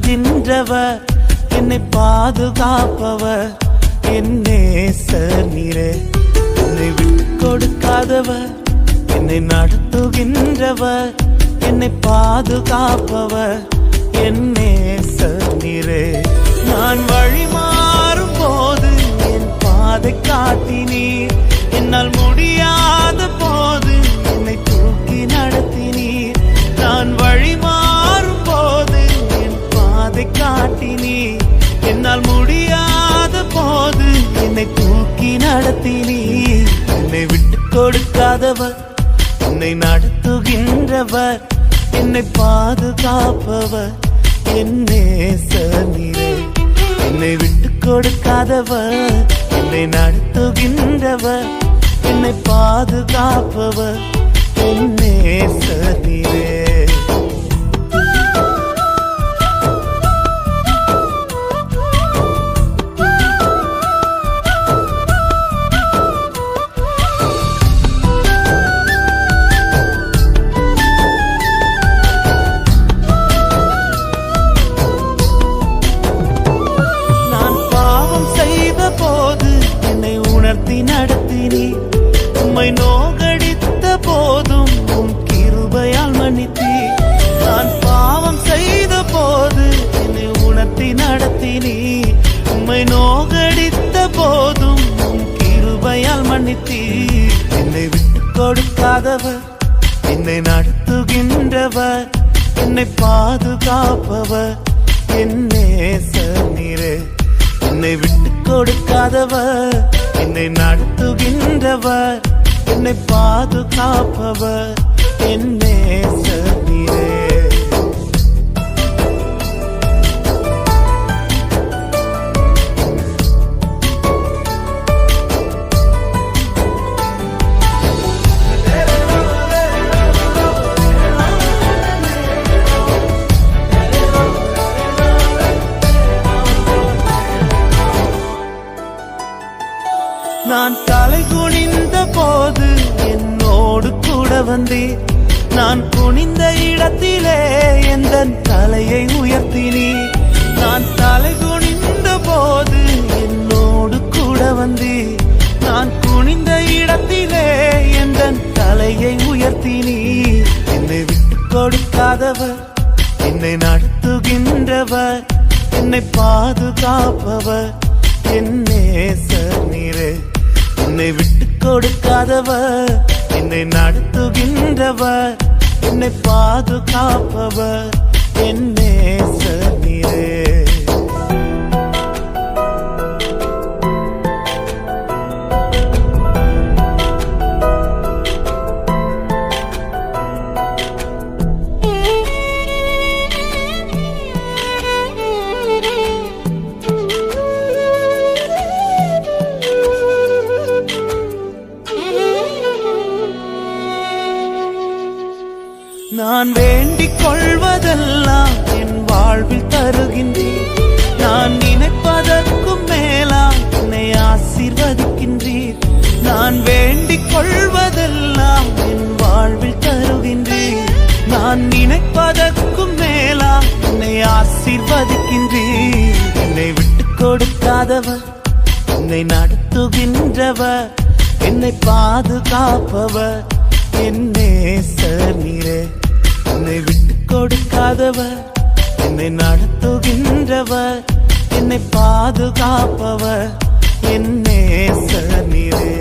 நடத்துகின்றவர், என்னை பாதுகாப்பவர், என் நேசர் நீரே. என்னை விட்டு கொடுக்காதவர், என்னை நடத்துகின்றவர், என்னை பாதுகாப்பவர், என் நேசர் நீரே. நான் வழி மாறும் போது என் பாதை காட்டினீர், என்னால் முடியாத போது என்னை தூக்கி நடத்தினீர். நான் வழி மாறும் போது என் பாதை காட்டினீர், என்னால் முடியாத போது என்னை தூக்கி நடத்தினீர். என்னை விட்டு கொடுக்காதவர், என்னை நடத்துகின்றவர், என்னை பாதுகாப்பவர், என் நேசர் நீரே. என்னை விட்டு கொடுக்காதவர், என்னை நடத்துகின்றவர், என்னை பாதுகாப்பவர், என் நேசர் நீரே. நடத்தினீர், உம்மை நோகடித்த போதும் உம் கிருபையால் மன்னித்தீர். நான் பாவம் செய்த போது என்னை உணர்த்தி நடத்தினீர், உம்மை நோகடித்த போதும் உம் கிருபையால் மன்னித்தீர். என்னை விட்டு கொடுக்காதவர், என்னை நடத்துகின்றவர், என்னை பாதுகாப்பவர், என் நேசர் நீரே. என்னை விட்டு கொடுக்காதவர், என்னை நடத்துகின்றவர், என்னை பாதுகாப்பவர், என் நேசர் நீரே. நான் தலை குனிந்த போது என்னோடு கூட வந்தீர், நான் குனிந்த இடத்திலே எந்த தலையை உயர்த்தினீர். நான் தலை குனிந்த போது என்னோடு கூட வந்தீர், நான் குனிந்த இடத்திலே எந்த தலையை உயர்த்தினீர். என்னை விட்டு கொடுக்காதவர், என்னை நடத்துகின்றவர், என்னை பாதுகாப்பவர், என் நேசர் நீரே. என்னை விட்டு கொடுக்காதவர், என்னை நடத்துகின்றவர், என்னை பாதுகாப்பவர், என் நேசர் நீரே. நான் வேண்டிக் கொள்வதெல்லாம் என் வாழ்வில் தருகின்றீர், நான் நினைப்பதற்கும் மேலாம் என்னை ஆசீர்வதிக்கின்றீர். நான் வேண்டிக் கொள்வதெல்லாம் என் வாழ்வில் தருகின்றீர், நான் நினைப்பதற்கும் மேலாம் என்னை ஆசீர்வதிக்கின்றீர். என்னை விட்டு கொடுக்காதவர், என்னை நடத்துகின்றவர், என்னை பாதுகாப்பவர், என் நேசர் நீரே. என்னை விட்டு கொடுக்காதவர், என்னை நடத்துகின்றவர், என்னை பாதுகாப்பவர், என் நேசர் நீரே.